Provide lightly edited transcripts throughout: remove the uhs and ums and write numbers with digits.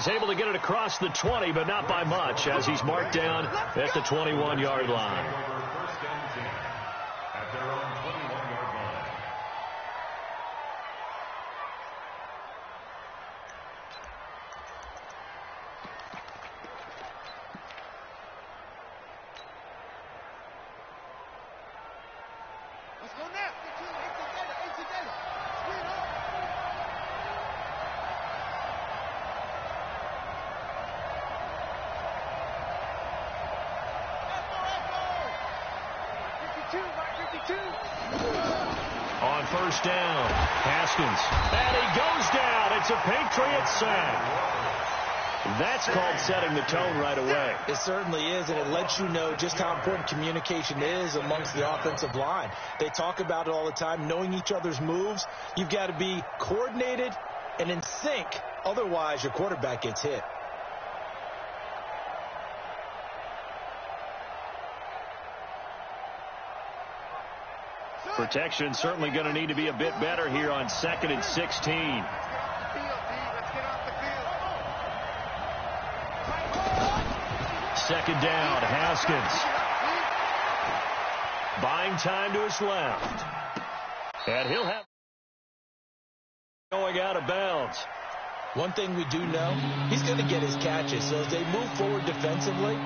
he's able to get it across the 20, but not by much, as he's marked down at the 21-yard line. On first down, Haskins. And he goes down. It's a Patriot sack. That's called setting the tone right away. It certainly is, and it lets you know just how important communication is amongst the offensive line. They talk about it all the time, knowing each other's moves. You've got to be coordinated and in sync. Otherwise, your quarterback gets hit. Protection certainly going to need to be a bit better here on 2nd and 16. Second down, Haskins. Buying time to his left. And he'll have going out of bounds. One thing we do know, he's going to get his catches. So as they move forward defensively,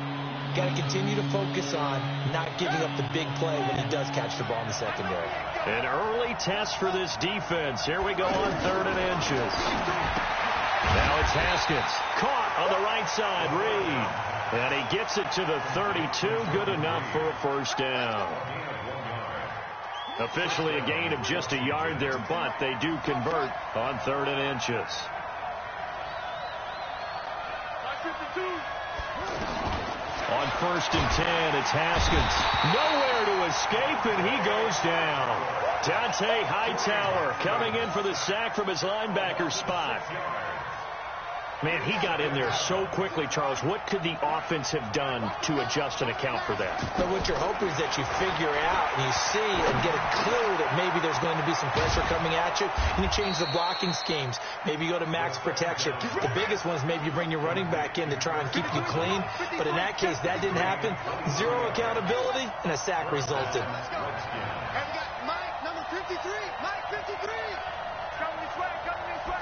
got to continue to focus on not giving up the big play when he does catch the ball in the secondary. An early test for this defense. Here we go on 3rd and inches. Now it's Haskins. Caught on the right side, Reed. And he gets it to the 32. Good enough for a first down. Officially a gain of just a yard there, but they do convert on 3rd and inches. On 1st and 10, it's Haskins. Nowhere to escape, and he goes down. Dante Hightower coming in for the sack from his linebacker spot. Man, he got in there so quickly, Charles. What could the offense have done to adjust and account for that? But what you're hoping is that you figure out and you see and get a clue that maybe there's going to be some pressure coming at you, and you change the blocking schemes. Maybe you go to max protection. The biggest one is maybe you bring your running back in to try and keep you clean. But in that case, that didn't happen. Zero accountability, and a sack resulted. And we got Mike, number 53. Mike, 53. Coming this way, coming this way.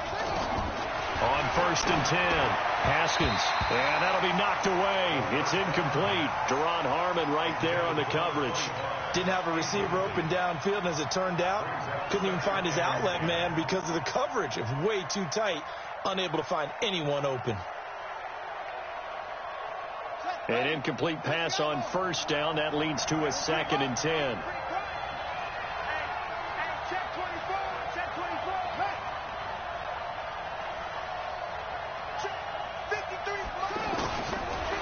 On 1st and 10, Haskins, and that'll be knocked away. It's incomplete. Deron Harmon right there on the coverage. Didn't have a receiver open downfield, and as it turned out, couldn't even find his outlet man because of the coverage. It was way too tight, unable to find anyone open. An incomplete pass on first down. That leads to a 2nd and 10.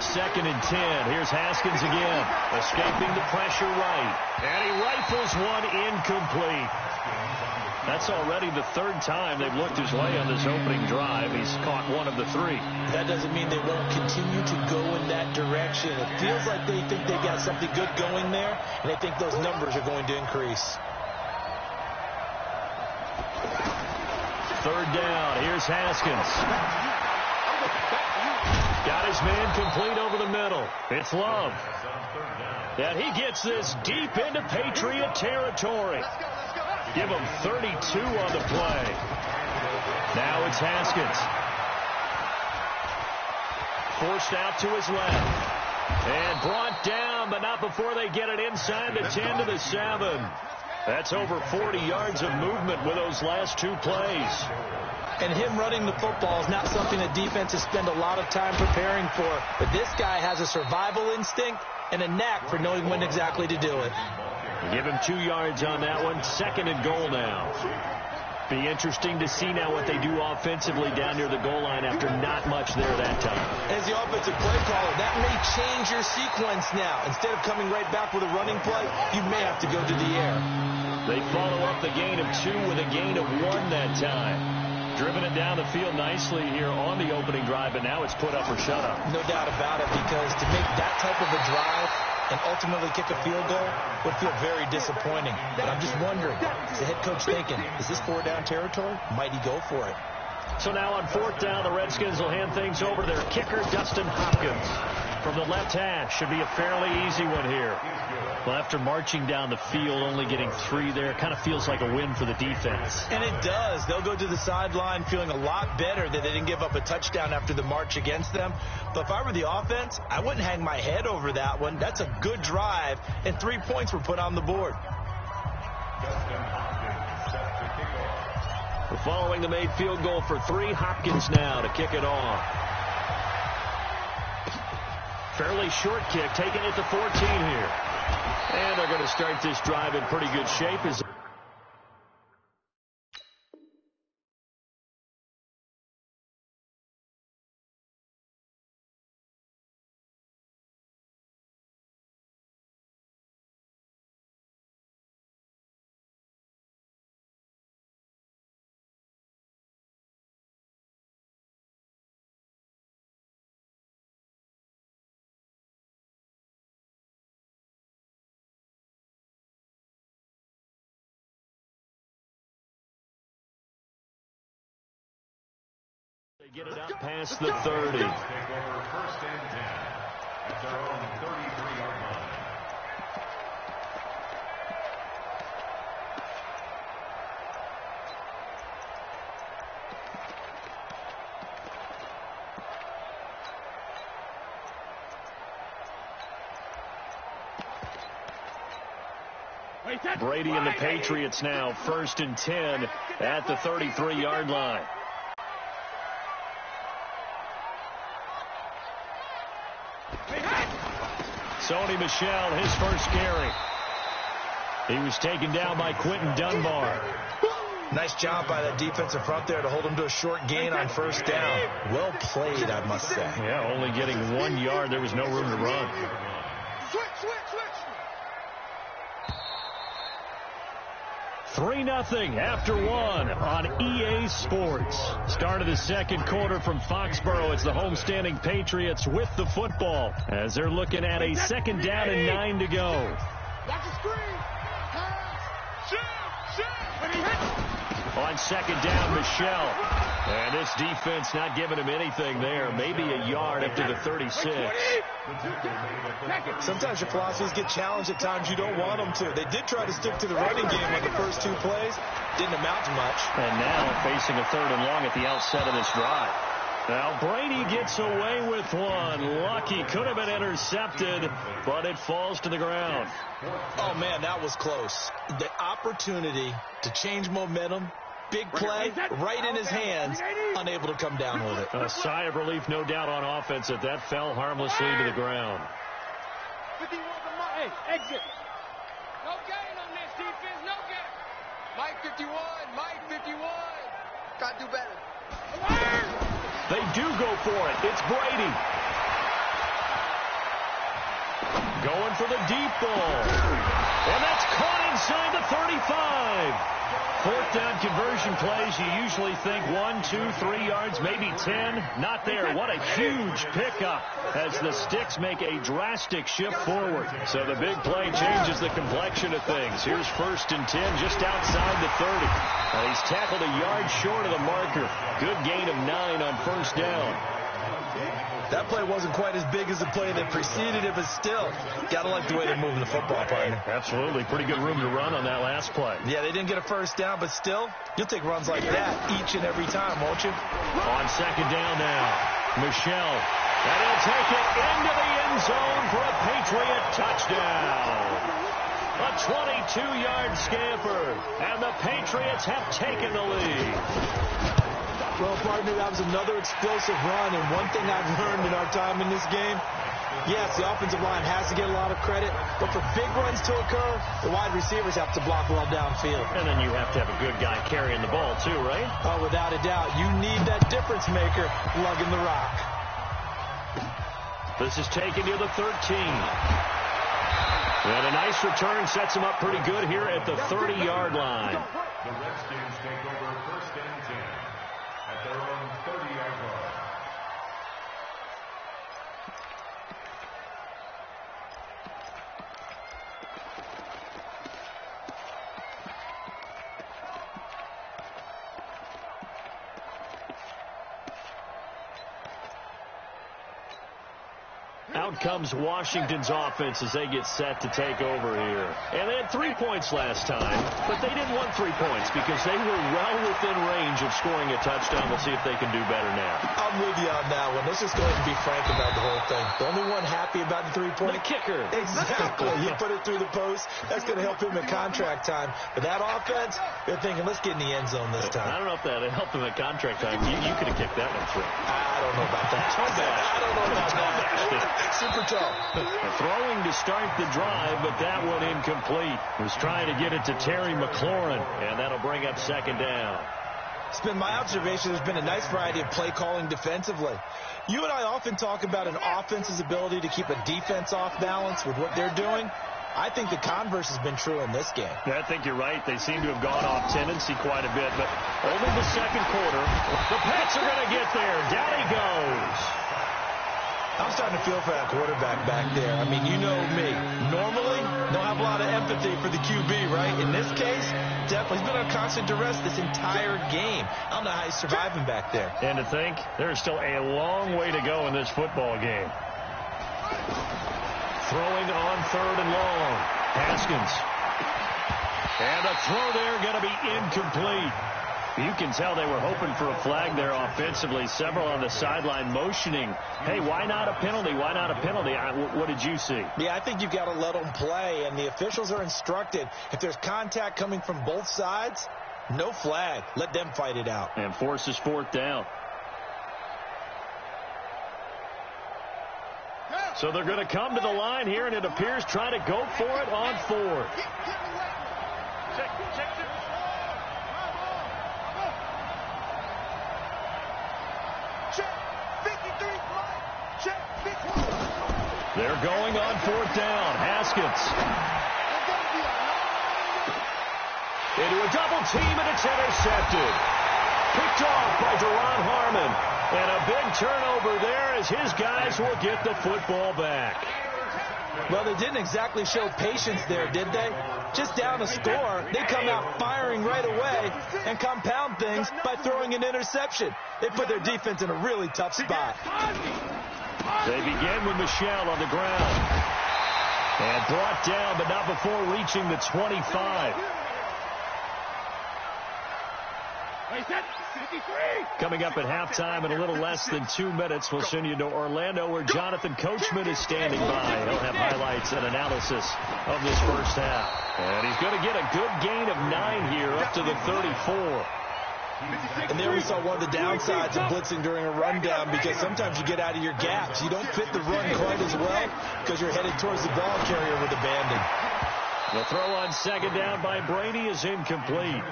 Second and 10. Here's Haskins again. Escaping the pressure right. And he rifles one incomplete. That's already the 3rd time they've looked his way on this opening drive. He's caught one of the 3. That doesn't mean they won't continue to go in that direction. It feels like they think they got something good going there, and they think those numbers are going to increase. 3rd down. Here's Haskins. Got his man complete over the middle. It's Love. And he gets this deep into Patriot territory. Give him 32 on the play. Now it's Haskins. Forced out to his left. And brought down, but not before they get it inside the 10 to the 7. That's over 40 yards of movement with those last 2 plays. And him running the football is not something that defenses spend a lot of time preparing for. But this guy has a survival instinct and a knack for knowing when exactly to do it. Give him 2 yards on that one. 2nd and goal now. Be interesting to see now what they do offensively down near the goal line after not much there that time. As the offensive play caller, that may change your sequence now. Instead of coming right back with a running play, you may have to go to the air. They follow up the gain of 2 with a gain of 1 that time. Driven it down the field nicely here on the opening drive, and now it's put up or shut up. No doubt about it, because to make that type of a drive and ultimately kick a field goal would feel very disappointing. But I'm just wondering, is the head coach thinking, is this 4-down territory? Might he go for it? So now on 4th down, the Redskins will hand things over to their kicker, Dustin Hopkins. From the left hash, should be a fairly easy one here. Well, after marching down the field, only getting 3 there, kind of feels like a win for the defense. And it does. They'll go to the sideline feeling a lot better that they didn't give up a touchdown after the march against them. But if I were the offense, I wouldn't hang my head over that one. That's a good drive, and 3 points were put on the board. Following the made field goal for 3, Hopkins now to kick it off. Fairly short kick, taking it to 14 here. And they're going to start this drive in pretty good shape. They get it up past the 30. Take over 1st and 10 at their own 33-yard line. Brady and the Patriots now 1st and 10 at the 33-yard line. Sony Michel, his first carry. He was taken down by Quentin Dunbar. Nice job by that defensive front there to hold him to a short gain on 1st down. Well played, I must say. Yeah, only getting 1 yard. There was no room to run. Switch. 3-0 after 1 on EA Sports. Start of the second quarter from Foxborough. It's the homestanding Patriots with the football as they're looking at a 2nd down and 9 to go. Watch the screen. Pass. Shoot. When he hits. On 2nd down, Michel. And this defense not giving him anything there. Maybe a yard up to the 36. Sometimes your philosophies get challenged at times you don't want them to. They did try to stick to the running game on the first 2 plays. Didn't amount to much. And now facing a 3rd and long at the outset of this drive. Now Brady gets away with one. Lucky, could have been intercepted, but it falls to the ground. Oh, man, that was close. The opportunity to change momentum, big play, right in his hands, unable to come down with it. A sigh of relief, no doubt, on offense that fell harmlessly to the ground. 51 to Mike. Hey, exit. No gain on this defense, no gain. Mike 51, Mike 51. Got to do better. They do go for it. It's Brady. Going for the deep ball. And that's caught inside the 35. 4th down conversion plays, you usually think 1, 2, 3 yards, maybe 10. Not there. What a huge pickup as the Sticks make a drastic shift forward. So the big play changes the complexion of things. Here's 1st and 10 just outside the 30. And he's tackled a yard short of the marker. Good gain of 9 on 1st down. That play wasn't quite as big as the play that preceded it, but still, got to like the way they're moving the football, partner. Absolutely. Pretty good room to run on that last play. Yeah, they didn't get a 1st down, but still, you'll take runs like that each and every time, won't you? On 2nd down now, Michel. And he'll take it into the end zone for a Patriot touchdown. A 22-yard scamper, and the Patriots have taken the lead. Well, partner, that was another explosive run, and one thing I've learned in our time in this game, yes, the offensive line has to get a lot of credit, but for big runs to occur, the wide receivers have to block well downfield. And then you have to have a good guy carrying the ball, too, right? Oh, without a doubt. You need that difference maker lugging the rock. This is taken to the 13. And a nice return sets him up pretty good here at the 30-yard line. The Redskins take over 1st and 10 at their own 30-yard line. Out comes Washington's offense as they get set to take over here. And they had 3 points last time, but they didn't want 3 points because they were well within range of scoring a touchdown. We'll see if they can do better now. I'm with you on that one. Let's just go ahead and be frank about the whole thing. The only one happy about the 3-point. The kicker. Exactly. You put it through the post. That's going to help him at contract time. But that offense, they're thinking, let's get in the end zone this time. I don't know if that helped him at contract time. You could have kicked that one through. I don't know about that. I don't know about that. Super tall. Throwing to start the drive, but that one incomplete. Was trying to get it to Terry McLaurin, and that'll bring up second down. It's been my observation there's been a nice variety of play calling defensively. You and I often talk about an offense's ability to keep a defense off balance with what they're doing. I think the converse has been true in this game. Yeah, I think you're right. They seem to have gone off tendency quite a bit, but only the second quarter. The Pats are going to get there. Down he goes. I'm starting to feel for that quarterback back there. I mean, you know me. Normally, don't have a lot of empathy for the QB, right? In this case, definitely. He's been on constant duress this entire game. I don't know how he's surviving back there. And to think, there's still a long way to go in this football game. Throwing on third and long. Haskins. And a throw there going to be incomplete. You can tell they were hoping for a flag there offensively. Several on the sideline motioning, hey, why not a penalty? Why not a penalty? What did you see? Yeah, I think you've got to let them play, and the officials are instructed. If there's contact coming from both sides, no flag. Let them fight it out. And forces fourth down. So they're going to come to the line here, and it appears trying to go for it on fourth. They're going on fourth down. Haskins. Into a double team, and it's intercepted. Picked off by Deron Harmon. And a big turnover there as his guys will get the football back. Well, they didn't exactly show patience there, did they? Just down a score, they come out firing right away and compound things by throwing an interception. They put their defense in a really tough spot. They begin with Michel on the ground. And brought down, but not before reaching the 25. Coming up at halftime in a little less than 2 minutes, we'll send you to Orlando where Jonathan Coachman is standing by. He'll have highlights and analysis of this first half. And he's going to get a good gain of 9 here up to the 34. And there we saw one of the downsides of blitzing during a rundown because sometimes you get out of your gaps. You don't fit the run quite as well because you're headed towards the ball carrier with abandon. The throw on second down by Brady is incomplete.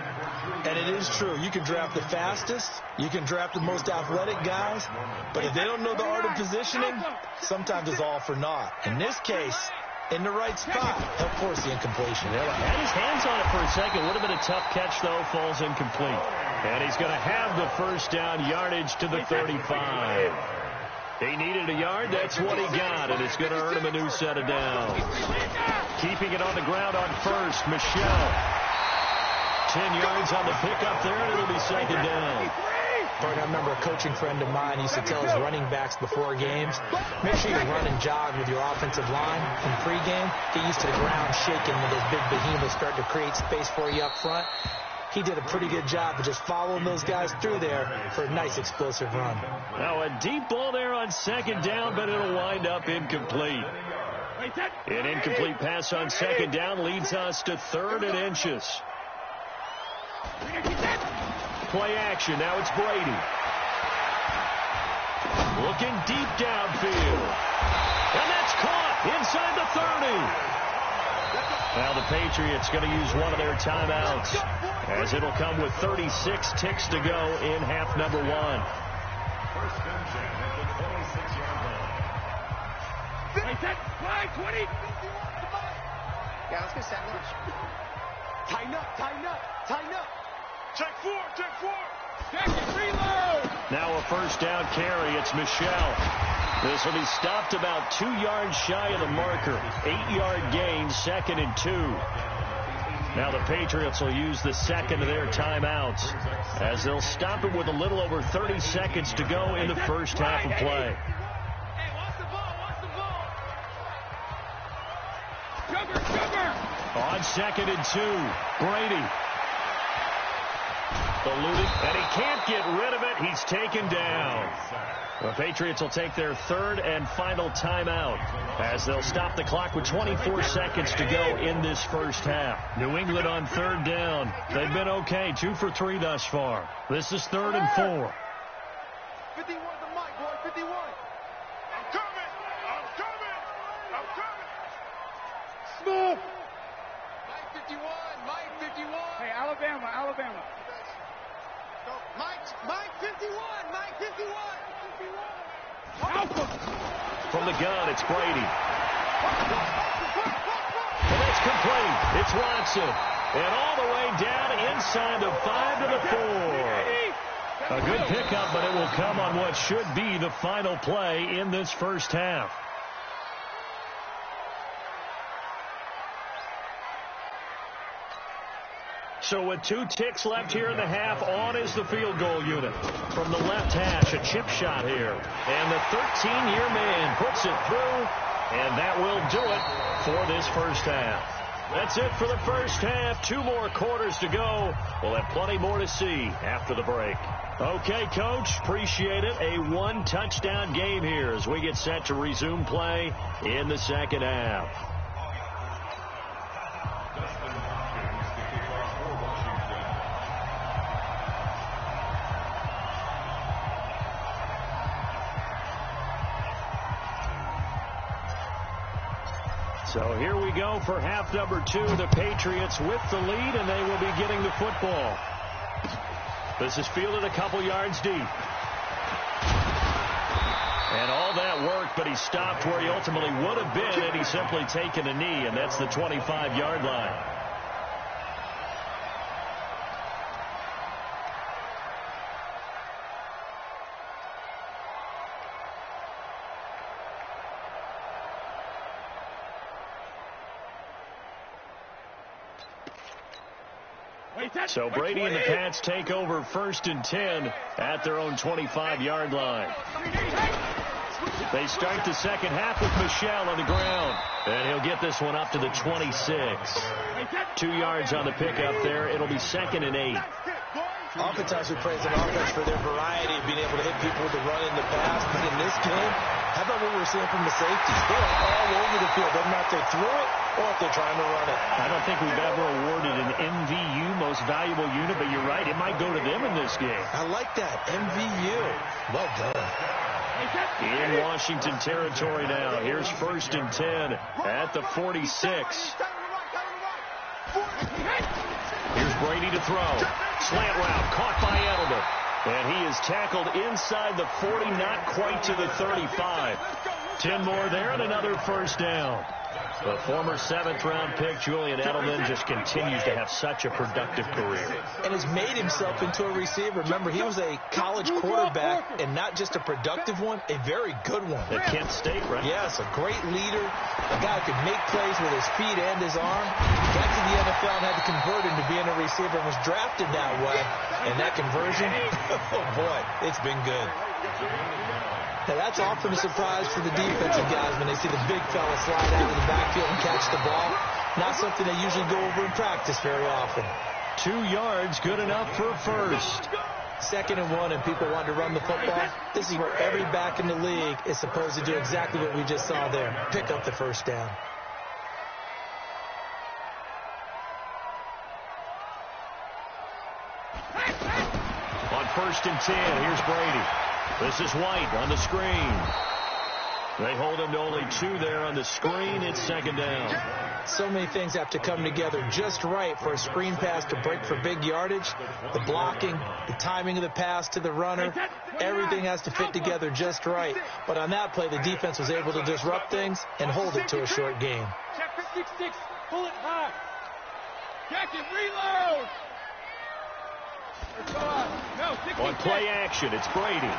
And it is true. You can draft the fastest. You can draft the most athletic guys. But if they don't know the art of positioning, sometimes it's all for naught. In this case, in the right spot, he'll force the incompletion. Had his hands on it for a second. Would have been a tough catch, though. Falls incomplete. And he's going to have the first down yardage to the 35. He needed a yard. That's what he got. And it's going to earn him a new set of downs. Keeping it on the ground on first, Michel. 10 yards on the pickup there, and it'll be second down. I remember a coaching friend of mine used to tell his running backs before games, make sure you run and jog with your offensive line in pregame. Get used to the ground shaking when those big behemoths start to create space for you up front. He did a pretty good job of just following those guys through there for a nice explosive run. Now a deep ball there on second down, but it'll wind up incomplete. An incomplete pass on second down leads us to 3rd and inches. Play action. Now it's Brady. Looking deep downfield. And that's caught inside the 30. Now the Patriots going to use one of their timeouts as it'll come with 36 ticks to go in half number 1. First and 10 at the 26-yard line. 20. Yeah, let's go sandwich. Tighten up. Check four. Check it, reload. Now a first down carry. It's Michel. This will be stopped about 2 yards shy of the marker. 8-yard gain, 2nd and 2. Now the Patriots will use the second of their timeouts as they'll stop it with a little over 30 seconds to go in the first half of play. Hey, watch the ball. On 2nd and 2, Brady. Eluded, and he can't get rid of it. He's taken down. The Patriots will take their 3rd and final timeout as they'll stop the clock with 24 seconds to go in this first half. New England on 3rd down. They've been okay, 2 for 3 thus far. This is 3rd and 4. 51 the mic, boy, 51. I'm coming. Smith. Mike 51, Mike 51. Hey, Alabama. Mike 51, Mike 51. From the gun, it's Brady. And it's complete. It's Watson. And all the way down inside the 5 to the 4. A good pickup, but it will come on what should be the final play in this first half. So with 2 ticks left here in the half, on is the field goal unit. From the left hash, a chip shot here. And the 13-year man puts it through, and that will do it for this first half. That's it for the first half. 2 more quarters to go. We'll have plenty more to see after the break. Okay, Coach, appreciate it. A 1-touchdown game here as we get set to resume play in the second half. So here we go for half number 2. The Patriots with the lead, and they will be getting the football. This is fielded a couple yards deep. And all that worked, but he stopped where he ultimately would have been, and he's simply taken a knee, and that's the 25-yard line. So Brady and the Pats take over 1st and 10 at their own 25-yard line. They start the second half with Michel on the ground. And he'll get this one up to the 26. 2 yards on the pickup there. It'll be 2nd and 8. Oftentimes we praise an offense for their variety of being able to hit people with the run and the pass. But in this game, how about what we're seeing from the safeties? They're all over the field. Doesn't matter if they threw it or if they're trying to run it. I don't think we've ever awarded an MVU, most valuable unit, but you're right. It might go to them in this game. I like that. MVU. Well done. In Washington territory now. Here's 1st and 10 at the 46. Here's Brady to throw. Slant route caught by Edelman. And he is tackled inside the 40, not quite to the 35. 10 more there and another first down. The former 7th-round pick, Julian Edelman, just continues to have such a productive career. And has made himself into a receiver. Remember, he was a college quarterback, and not just a productive one, a very good one. At Kent State, right? Yes, a great leader, a guy who could make plays with his feet and his arm. Got to the NFL and had to convert into being a receiver and was drafted that way. And that conversion, oh boy, it's been good. Now, that's often a surprise for the defensive guys when they see the big fella slide out of the backfield and catch the ball. Not something they usually go over in practice very often. 2 yards, good enough for first. 2nd and 1, and people want to run the football. This is where every back in the league is supposed to do exactly what we just saw there. Pick up the first down. On 1st and 10, here's Brady. This is White on the screen. They hold him to only 2 there on the screen. It's 2nd down. So many things have to come together just right for a screen pass to break for big yardage. The blocking, the timing of the pass to the runner, everything has to fit together just right. But on that play, the defense was able to disrupt things and hold it to a short game. Check 56, pull it high. Jacket, reload. On play action, it's Brady.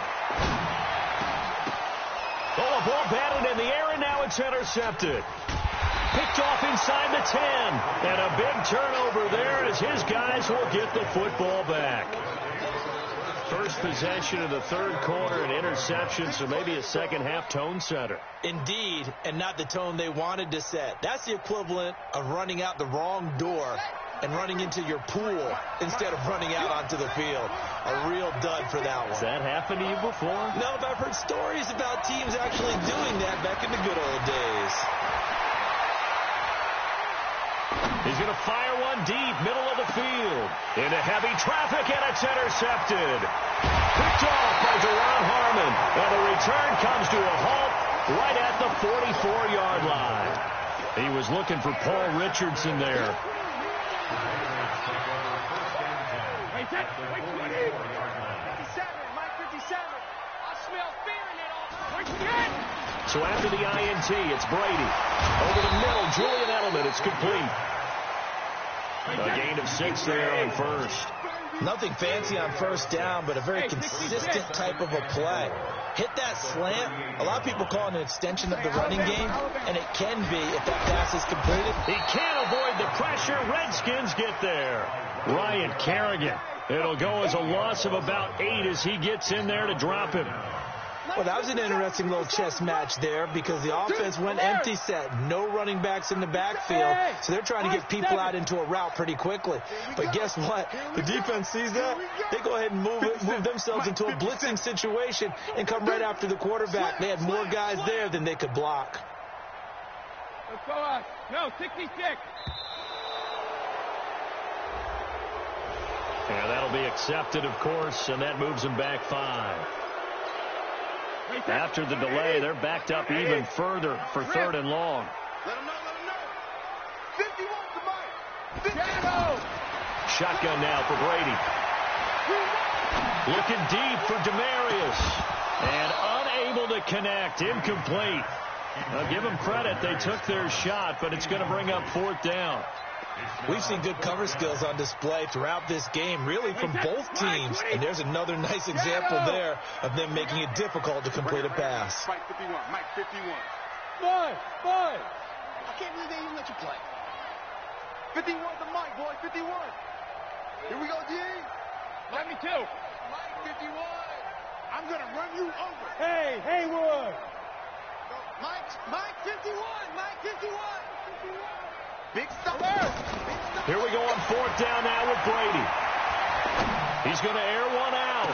Oh, a ball batted in the air, and now it's intercepted. Picked off inside the 10. And a big turnover there as his guys will get the football back. First possession of the third quarter, an interception, so maybe a second-half tone setter. Indeed, and not the tone they wanted to set. That's the equivalent of running out the wrong door and running into your pool instead of running out onto the field. A real dud for that one. Has that happened to you before? No, but I've heard stories about teams actually doing that back in the good old days. He's going to fire one deep, middle of the field. Into heavy traffic, and it's intercepted. Picked off by Duron Harmon. And the return comes to a halt right at the 44-yard line. He was looking for Paul Richardson there. Wait, 57, Mike 57. I smell fear in it all. So after the INT, it's Brady. Over the middle, Julian Edelman. It's complete. A gain of 6 there on first. Nothing fancy on first down, but a very consistent type of a play. Hit that slant. A lot of people call it an extension of the running game, and it can be if that pass is completed. He can't avoid the pressure. Redskins get there. Ryan Kerrigan. It'll go as a loss of about 8 as he gets in there to drop him. Well, that was an interesting little chess match there because the offense went empty set. No running backs in the backfield, so they're trying to get people out into a route pretty quickly. But guess what? The defense sees that. They go ahead and move themselves into a blitzing situation and come right after the quarterback. They had more guys there than they could block. Let's go up. No, 66. Yeah, that'll be accepted, of course, and that moves them back 5. After the delay, they're backed up even further for 3rd and long. Let him know, let him know. 51 to Mike. 50. Shotgun now for Brady. Looking deep for Demarius. And unable to connect. Incomplete. I'll give them credit. They took their shot, but it's going to bring up 4th down. We've seen good cover skills on display throughout this game, really from both teams. And there's another nice example there of them making it difficult to complete a pass. Mike 51, Mike 51. Boy. I can't believe they even let you play. 51 to Mike, boy, 51. Here we go, D. 72. Mike 51. I'm going to run you over. Hey, Haywood. Mike 51, Mike 51. Big stuff. Here we go on 4th down now with Brady. He's going to air one out.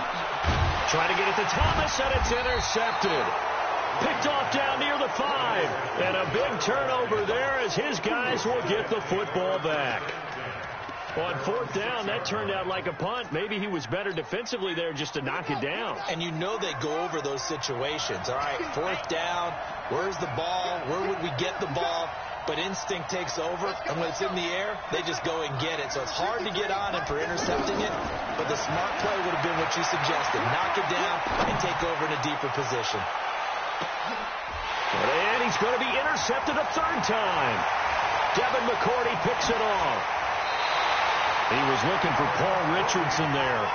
Trying to get it to Thomas, and it's intercepted. Picked off down near the 5. And a big turnover there as his guys will get the football back. On 4th down, that turned out like a punt. Maybe he was better defensively there just to knock it down. And you know they go over those situations. All right, 4th down, where's the ball? Where would we get the ball? But instinct takes over, and when it's in the air, they just go and get it. So it's hard to get on him for intercepting it, but the smart play would have been what you suggested. Knock it down and take over in a deeper position. And he's going to be intercepted a 3rd time. Devin McCourty picks it off. He was looking for Paul Richardson there.